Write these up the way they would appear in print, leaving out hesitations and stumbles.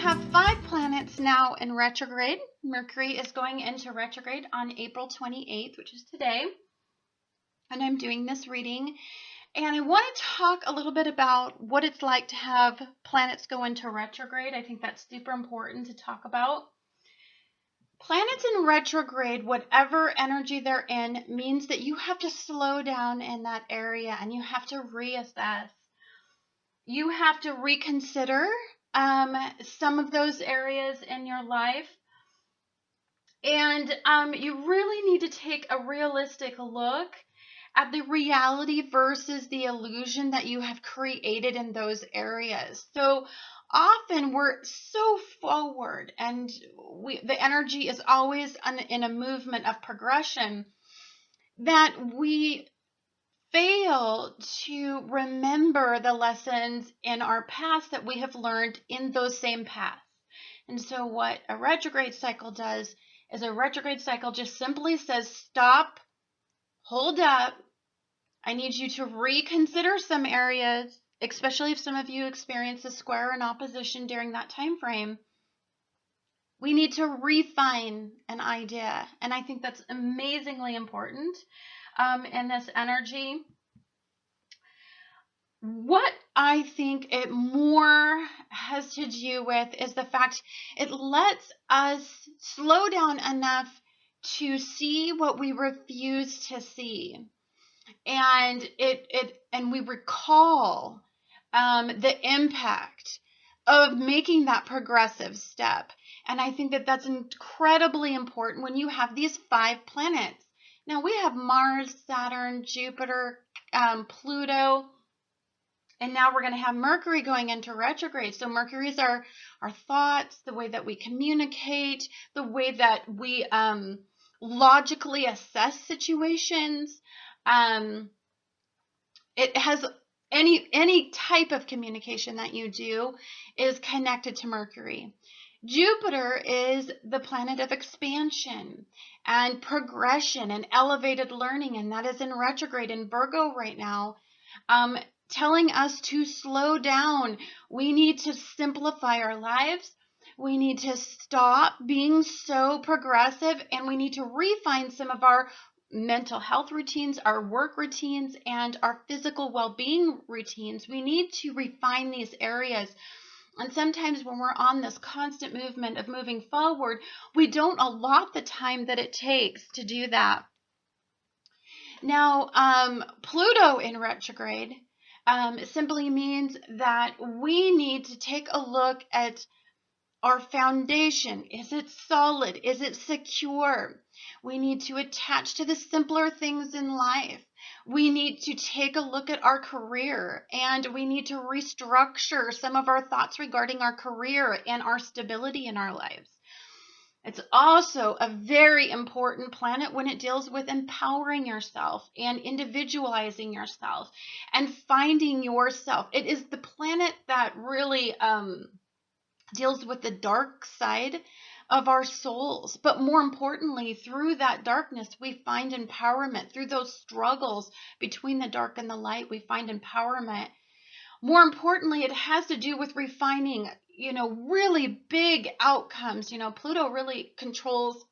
have 5 planets now in retrograde. Mercury is going into retrograde on April 28th, which is today. And I'm doing this reading. And I want to talk a little bit about what it's like to have planets go into retrograde. I think that's super important to talk about. Planets in retrograde, whatever energy they're in, means that you have to slow down in that area and you have to reassess. You have to reconsider some of those areas in your life. And you really need to take a realistic look at the reality versus the illusion that you have created in those areas. So often we're so forward and the energy is always in a movement of progression that we fail to remember the lessons in our past that we have learned in those same paths. And so what a retrograde cycle does is a retrograde cycle just simply says, stop, hold up. I need you to reconsider some areas, especially if some of you experience a square in opposition during that time frame. We need to refine an idea. And I think that's amazingly important in this energy. What I think it more has to do with is the fact it lets us slow down enough to see what we refuse to see. And and we recall the impact of making that progressive step. And I think that that's incredibly important when you have these 5 planets. Now we have Mars, Saturn, Jupiter, Pluto, and now we're going to have Mercury going into retrograde. So Mercury is our thoughts, the way that we communicate, the way that we logically assess situations. It has any type of communication that you do is connected to Mercury. Jupiter is the planet of expansion and progression and elevated learning, and that is in retrograde in Virgo right now, telling us to slow down. We need to simplify our lives. We need to stop being so progressive, and we need to refine some of our mental health routines, our work routines, and our physical well-being routines. We need to refine these areas. And sometimes when we're on this constant movement of moving forward, we don't allot the time that it takes to do that. Now, Pluto in retrograde simply means that we need to take a look at our foundation. Is it solid? Is it secure? We need to attach to the simpler things in life. We need to take a look at our career, and we need to restructure some of our thoughts regarding our career and our stability in our lives. It's also a very important planet when it deals with empowering yourself and individualizing yourself and finding yourself. It is the planet that really deals with the dark side of our souls. But more importantly, through that darkness, we find empowerment. Through those struggles between the dark and the light, we find empowerment. More importantly, it has to do with refining, really big outcomes. Pluto really controls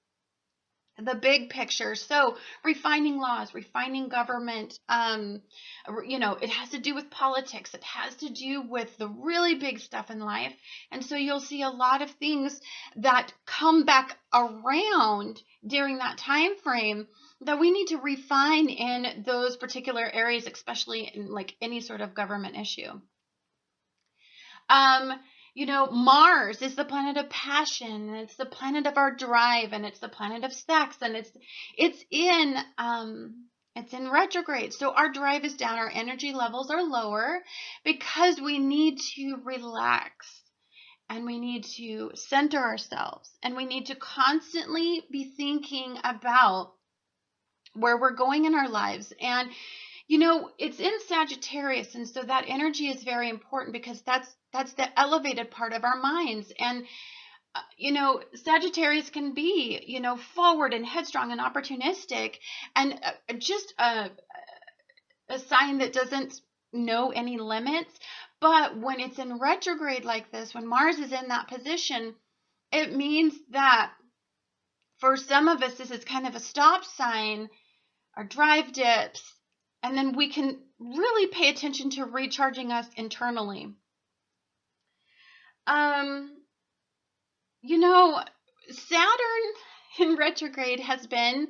the big picture. So refining laws, refining government, it has to do with politics. It has to do with the really big stuff in life. And so you'll see a lot of things that come back around during that time frame that we need to refine in those particular areas, especially in like any sort of government issue. Mars is the planet of passion, and it's the planet of our drive, and it's the planet of sex, and it's in retrograde. So our drive is down, our energy levels are lower because we need to relax and we need to center ourselves, and we need to constantly be thinking about where we're going in our lives. And it's in Sagittarius, and so that energy is very important because that's the elevated part of our minds. And Sagittarius can be forward and headstrong and opportunistic, and just a sign that doesn't know any limits. But when it's in retrograde like this, when Mars is in that position, it means that for some of us, this is kind of a stop sign, our drive dips, and then we can really pay attention to recharging us internally. Saturn in retrograde has been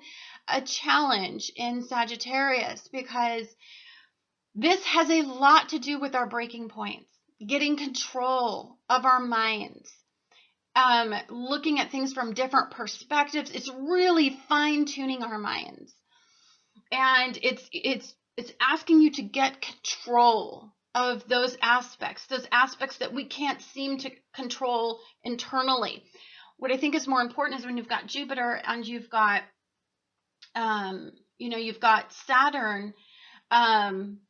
a challenge in Sagittarius because this has a lot to do with our breaking points, getting control of our minds, looking at things from different perspectives. It's really fine-tuning our minds. And it's asking you to get control of those aspects that we can't seem to control internally. What I think is more important is when you've got Jupiter and you've got you've got Saturn,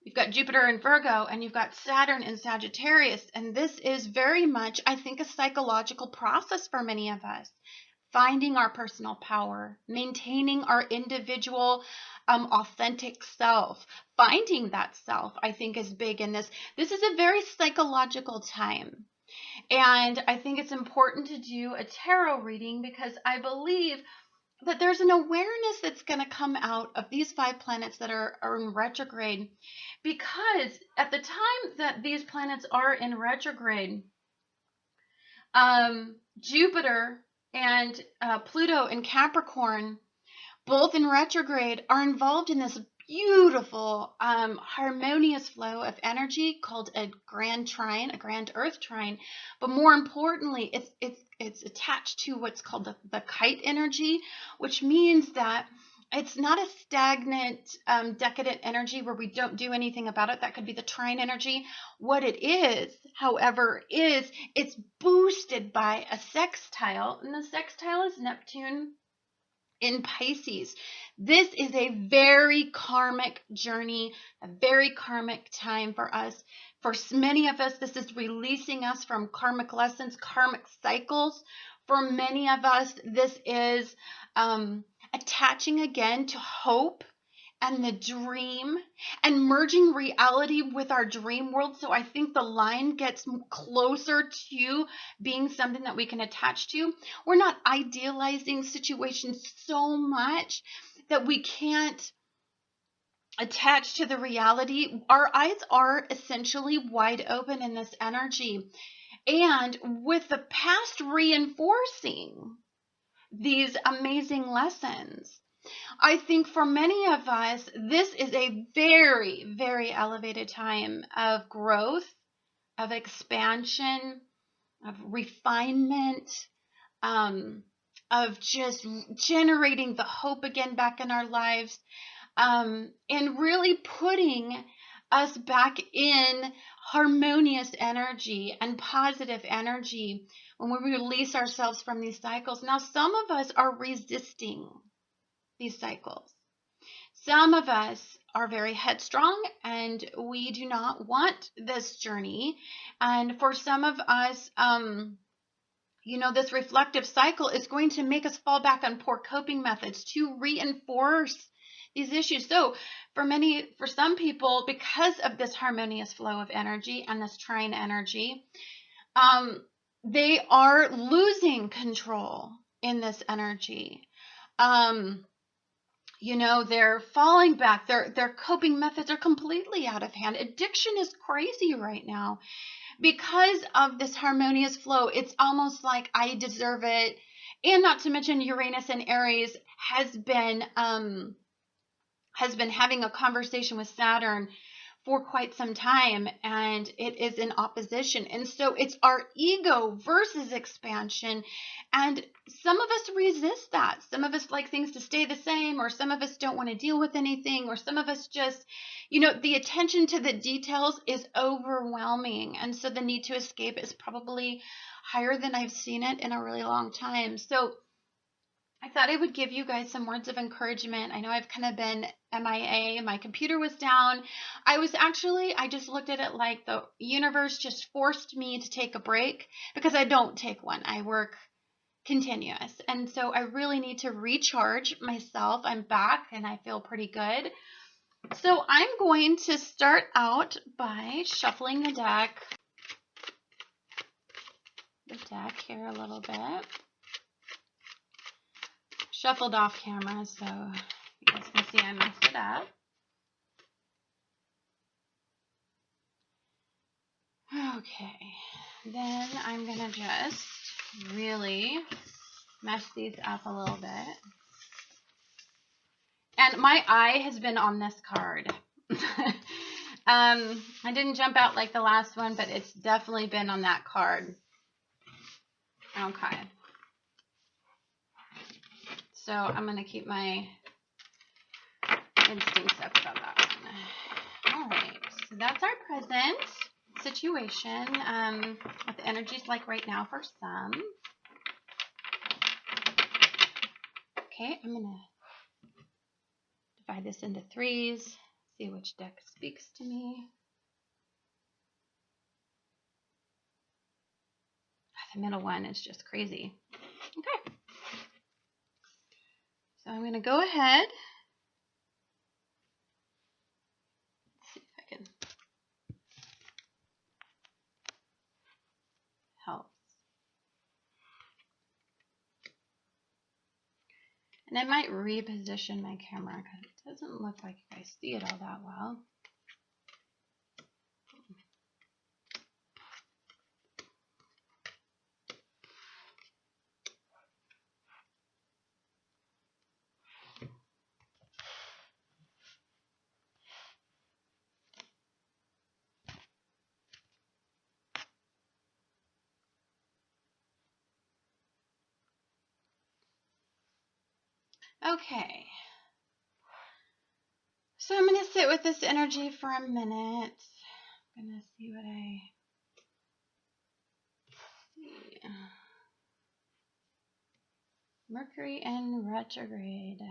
you've got Jupiter in Virgo, and you've got Saturn in Sagittarius. And this is very much, I think, a psychological process for many of us. Finding our personal power, maintaining our individual, authentic self, finding that self, I think is big in this. This is a very psychological time. And I think it's important to do a tarot reading because I believe that there's an awareness that's going to come out of these 5 planets that are in retrograde, because at the time that these planets are in retrograde, Jupiter and Pluto in Capricorn, both in retrograde, are involved in this beautiful, harmonious flow of energy called a grand trine, a grand earth trine. But more importantly, it's attached to what's called the kite energy, which means that it's not a stagnant, decadent energy where we don't do anything about it. That could be the trine energy. What it is, however, is it's boosted by a sextile, and the sextile is Neptune in Pisces. This is a very karmic journey, a very karmic time for us. For many of us, this is releasing us from karmic lessons, karmic cycles. For many of us, this is attaching again to hope and the dream and merging reality with our dream world. So I think the line gets closer to being something that we can attach to. We're not idealizing situations so much that we can't attach to the reality. Our eyes are essentially wide open in this energy. And with the past reinforcing these amazing lessons, I think for many of us, this is a very, very elevated time of growth, of expansion, of refinement, of just generating the hope again back in our lives, and really putting us back in harmonious energy and positive energy when we release ourselves from these cycles. Now, some of us are resisting these cycles. Some of us are very headstrong and we do not want this journey. And for some of us, this reflective cycle is going to make us fall back on poor coping methods to reinforce these issues. So for some people, because of this harmonious flow of energy and this trine energy, they are losing control in this energy. They're falling back. Their coping methods are completely out of hand. Addiction is crazy right now. Because of this harmonious flow, it's almost like I deserve it. And not to mention Uranus and Aries has been having a conversation with Saturn for quite some time, and it is in opposition. And so it's our ego versus expansion. And some of us resist that. Some of us like things to stay the same, or some of us don't want to deal with anything, or some of us just, the attention to the details is overwhelming. And so the need to escape is probably higher than I've seen it in a really long time. So I thought I would give you guys some words of encouragement. I know I've kind of been MIA. My computer was down. I just looked at it like the universe just forced me to take a break, because I don't take one. I work continuous. And so I really need to recharge myself. I'm back and I feel pretty good. So I'm going to start out by shuffling the deck here a little bit. Shuffled off camera, so you guys can see I messed it up. Okay, then I'm gonna just really mess these up a little bit. And my eye has been on this card. I didn't jump out like the last one, but it's definitely been on that card. Okay. So I'm going to keep my instincts up about that one. All right. So that's our present situation. What the energy's like right now for some. Okay. I'm going to divide this into threes. See which deck speaks to me. The middle one is just crazy. Okay. So I'm going to go ahead. Let's see if I can help. And I might reposition my camera because it doesn't look like you guys see it all that well. Okay, so I'm going to sit with this energy for a minute. I'm going to see what I see. Mercury in retrograde.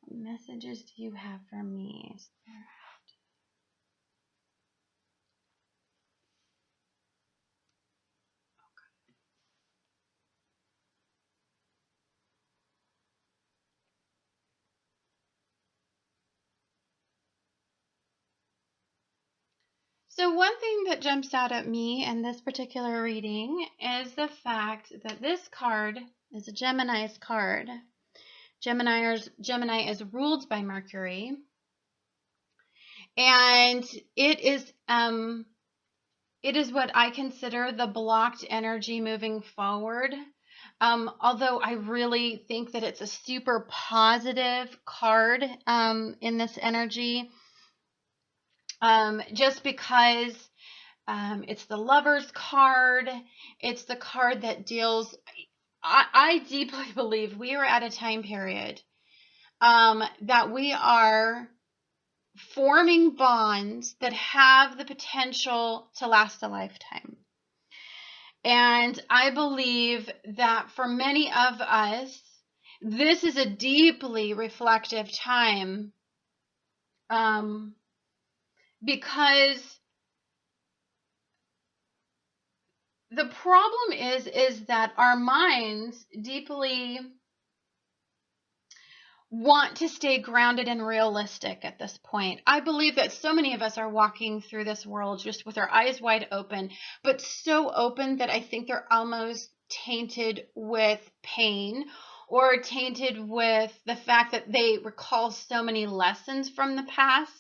What messages do you have for me? So one thing that jumps out at me in this particular reading is the fact that this card is a Gemini's card. Gemini is ruled by Mercury, and it is what I consider the blocked energy moving forward. Although I really think that it's a super positive card in this energy. Just because it's the Lover's card. It's the card that deals, I deeply believe we are at a time period that we are forming bonds that have the potential to last a lifetime. And I believe that for many of us, this is a deeply reflective time because the problem is that our minds deeply want to stay grounded and realistic at this point. I believe that so many of us are walking through this world just with our eyes wide open, but so open that I think they're almost tainted with pain or tainted with the fact that they recall so many lessons from the past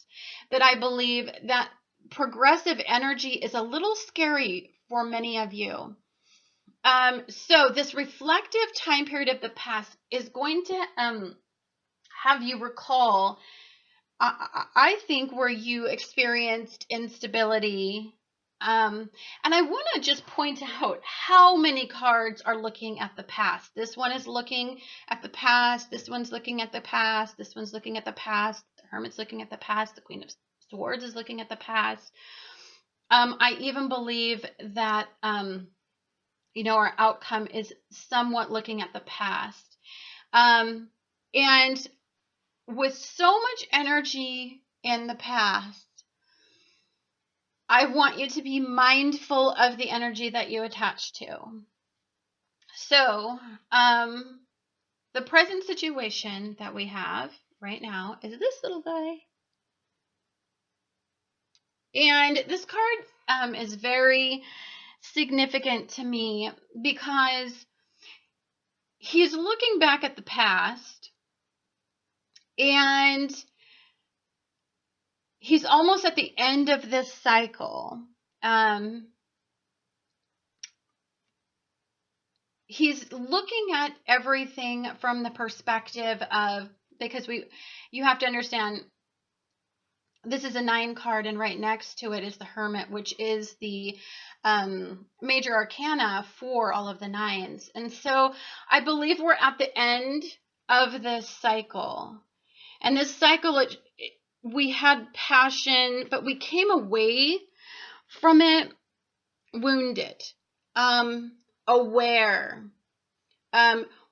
that I believe that progressive energy is a little scary for many of you. So this reflective time period of the past is going to have you recall, I think, where you experienced instability. And I want to just point out how many cards are looking at the past. This one is looking at the past. This one's looking at the past. This one's looking at the past. The Hermit's looking at the past. The Queen of Swords is looking at the past. I even believe that, our outcome is somewhat looking at the past. And with so much energy in the past, I want you to be mindful of the energy that you attach to. So, the present situation that we have right now is this little guy. And this card is very significant to me because he's looking back at the past and he's almost at the end of this cycle. He's looking at everything from the perspective of, because you have to understand, this is a 9 card, and right next to it is the Hermit, which is the major arcana for all of the 9s. And so I believe we're at the end of this cycle. And this cycle, we had passion, but we came away from it wounded, aware.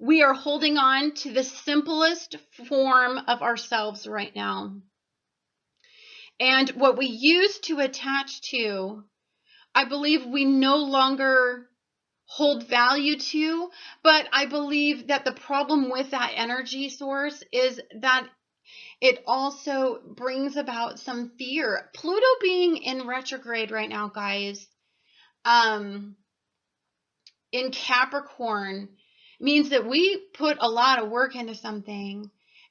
We are holding on to the simplest form of ourselves right now. And what we used to attach to, I believe we no longer hold value to, but I believe that the problem with that energy source is that it also brings about some fear. Pluto being in retrograde right now, guys, in Capricorn, means that we put a lot of work into something,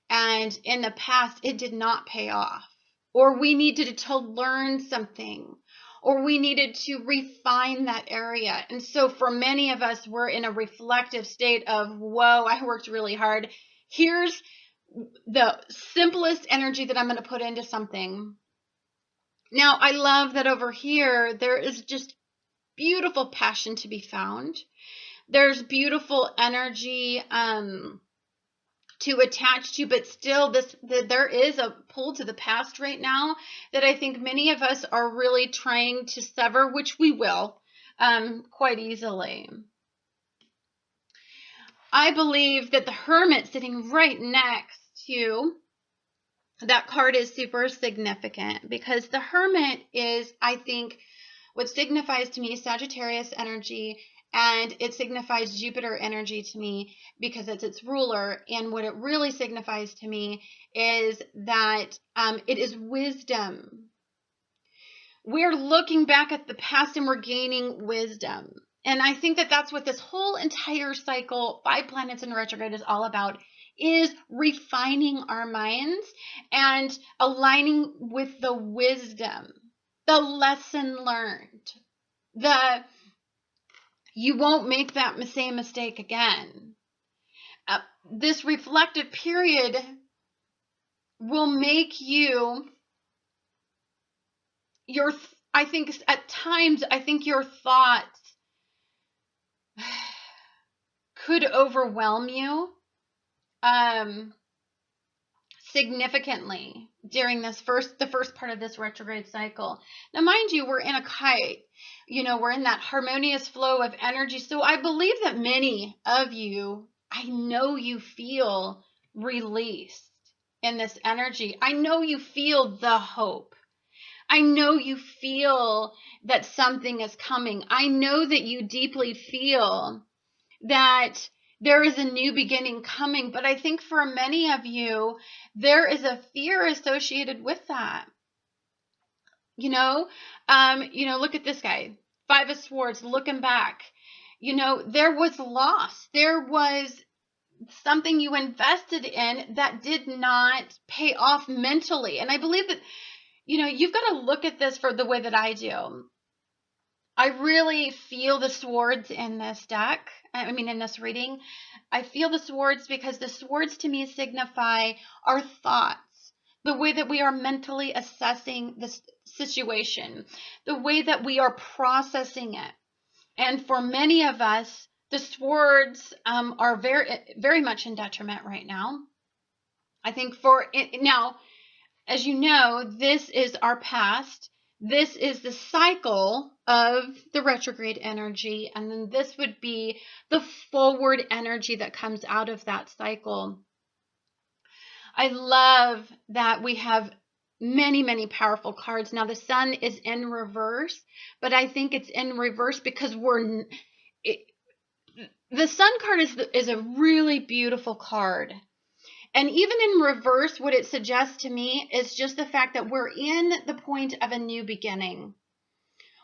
and in the past it did not pay off, or we needed to learn something, or we needed to refine that area. And so for many of us, we're in a reflective state of, whoa, I worked really hard. Here's the simplest energy that I'm going to put into something. Now, I love that over here, there is just beautiful passion to be found. There's beautiful energy to attach to, but still there is a pull to the past right now that I think many of us are really trying to sever, which we will quite easily. I believe that the Hermit sitting right next to that card is super significant, because the Hermit is, I think, what signifies to me Sagittarius energy, and it signifies Jupiter energy to me because it's its ruler. And what it really signifies to me is that it is wisdom. We're looking back at the past and we're gaining wisdom. And I think that that's what this whole entire cycle, 5 planets in retrograde, is all about, is refining our minds and aligning with the wisdom, the lesson learned, you won't make that same mistake again. This reflective period will make you, I think at times, I think your thoughts could overwhelm you significantly during the first part of this retrograde cycle. Now, mind you, we're in a kite. We're in that harmonious flow of energy. So I believe that many of you, I know you feel released in this energy. I know you feel the hope. I know you feel that something is coming. I know that you deeply feel that there is a new beginning coming. But I think for many of you, there is a fear associated with that. Look at this guy, 5 of Swords, looking back. There was loss. There was something you invested in that did not pay off mentally. And I believe that, you've got to look at this for the way that I do. I really feel the swords in this deck. In this reading, I feel the swords because the swords to me signify our thoughts, the way that we are mentally assessing this situation, the way that we are processing it. And for many of us, the swords are very, very much in detriment right now. I think now, as you know, this is our past. This is the cycle of the retrograde energy, and then this would be the forward energy that comes out of that cycle. I love that we have many, many powerful cards. Now, the Sun is in reverse, but I think it's in reverse because the Sun card is a really beautiful card. And even in reverse, what it suggests to me is just the fact that we're in the point of a new beginning.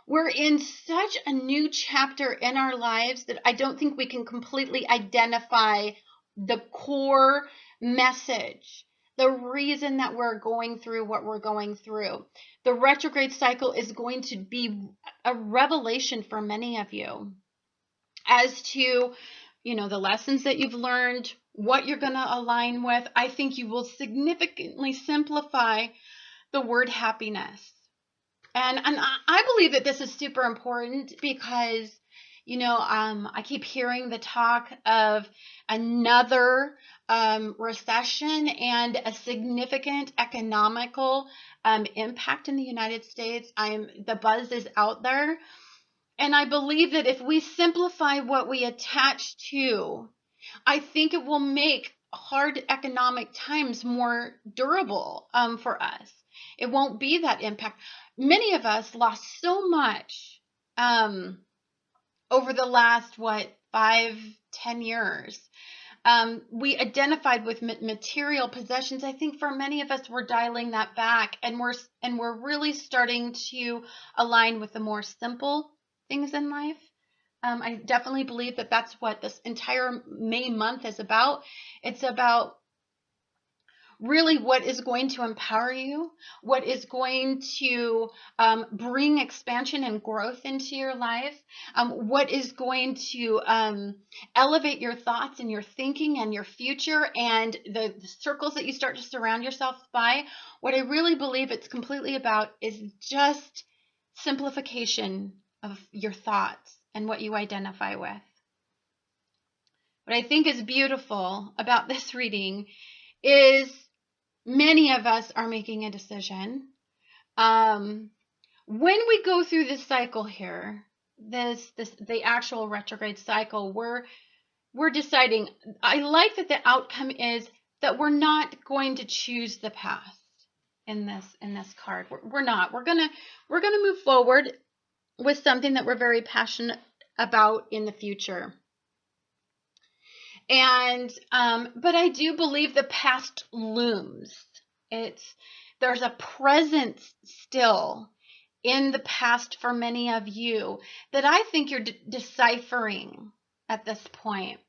We're in such a new chapter in our lives that I don't think we can completely identify the core message, the reason that we're going through what we're going through. The retrograde cycle is going to be a revelation for many of you as to, the lessons that you've learned, what you're going to align with. I think you will significantly simplify the word happiness. And I believe that this is super important because, I keep hearing the talk of another recession and a significant economical impact in the United States. The buzz is out there. And I believe that if we simplify what we attach to, I think it will make hard economic times more durable for us. It won't be that impact. Many of us lost so much over the last, 5-10 years. We identified with material possessions. I think for many of us, we're dialing that back, and we're really starting to align with the more simple things in life. I definitely believe that that's what this entire May month is about. It's about really what is going to empower you, what is going to bring expansion and growth into your life, what is going to elevate your thoughts and your thinking and your future and the circles that you start to surround yourself by. What I really believe it's completely about is just simplification of your thoughts and what you identify with. What I think is beautiful about this reading is many of us are making a decision. When we go through this cycle here, the actual retrograde cycle, we're deciding. I like that the outcome is that we're not going to choose the past in this card. We're not. We're gonna move forward with something that we're very passionate about in the future. And but I do believe the past looms. There's a presence still in the past for many of you that I think you're deciphering at this point.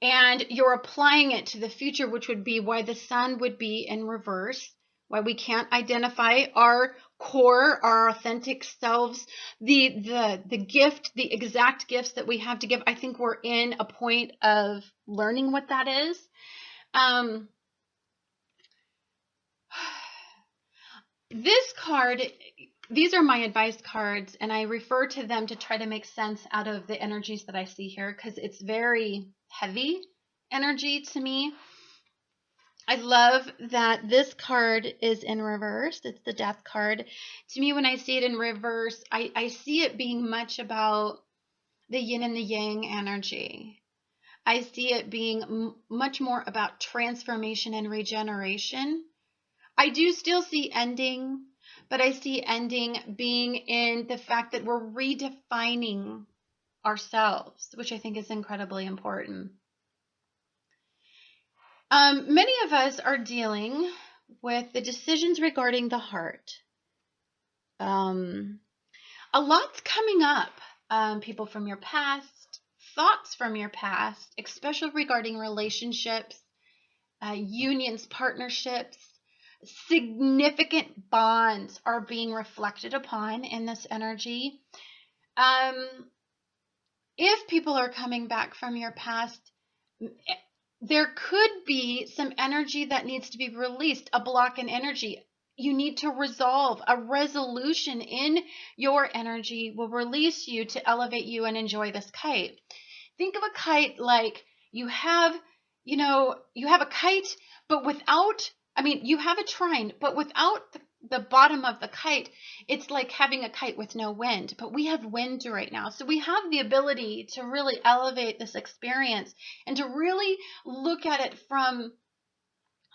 And you're applying it to the future, which would be why the sun would be in reverse, why we can't identify our core, our authentic selves, the gift, the exact gifts that we have to give. I think we're in a point of learning what that is. This card, these are my advice cards, and I refer to them to try to make sense out of the energies that I see here because it's very heavy energy to me. I love that this card is in reverse. It's the Death card. To me, when I see it in reverse, I see it being much about the yin and the yang energy. I see it being much more about transformation and regeneration. I do still see ending, but I see ending being in the fact that we're redefining ourselves, which I think is incredibly important. Many of us are dealing with the decisions regarding the heart. A lot's coming up. People from your past, thoughts from your past, especially regarding relationships, unions, partnerships. Significant bonds are being reflected upon in this energy. If people are coming back from your past, there could be some energy that needs to be released, a block in energy. You need to resolve. A resolution in your energy will release you to elevate you and enjoy this kite. Think of a kite like you have a kite, but without, you have a trine, but without the bottom of the kite, it's like having a kite with no wind. But we have wind right now. So we have the ability to really elevate this experience and to really look at it from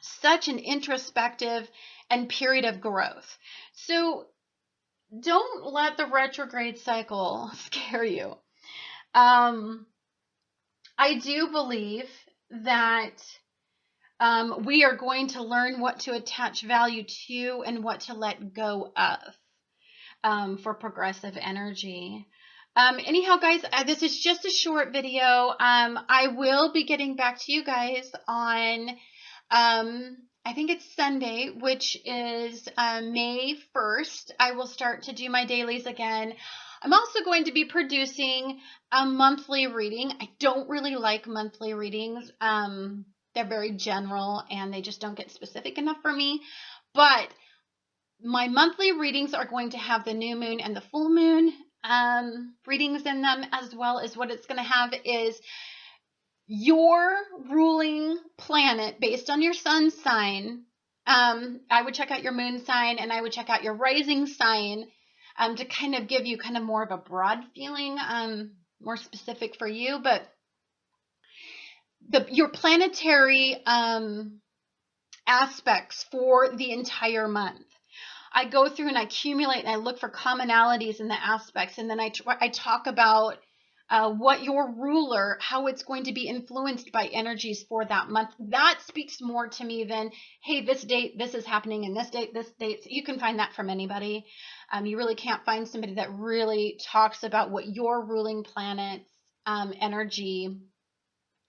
such an introspective and period of growth. So don't let the retrograde cycle scare you. I do believe that We are going to learn what to attach value to and what to let go of for progressive energy. Anyhow, guys, this is just a short video. I will be getting back to you guys on, I think it's Sunday, which is May 1st. I will start to do my dailies again. I'm also going to be producing a monthly reading. I don't really like monthly readings. They're very general and they just don't get specific enough for me. But my monthly readings are going to have the new moon and the full moon readings in them, as well as what it's going to have is your ruling planet based on your sun sign. I would check out your moon sign and I would check out your rising sign to kind of give you kind of more of a broad feeling, more specific for you. But your planetary aspects for the entire month. I go through and I accumulate and I look for commonalities in the aspects, and then I talk about what your ruler, how it's going to be influenced by energies for that month. That speaks more to me than, hey, this date, this is happening, and this date, this date. You can find that from anybody. You really can't find somebody that really talks about what your ruling planet's energy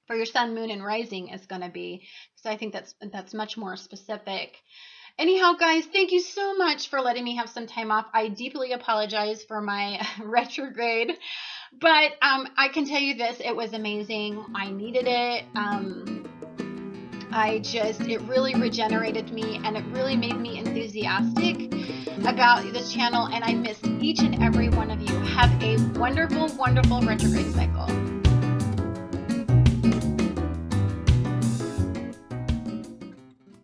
for your sun, moon, and rising is going to be. So I think that's much more specific. Anyhow, guys, thank you so much for letting me have some time off. I deeply apologize for my retrograde, but I can tell you this, it was amazing. I needed it. It really regenerated me, and it really made me enthusiastic about this channel, and I miss each and every one of you. Have a wonderful, wonderful retrograde cycle.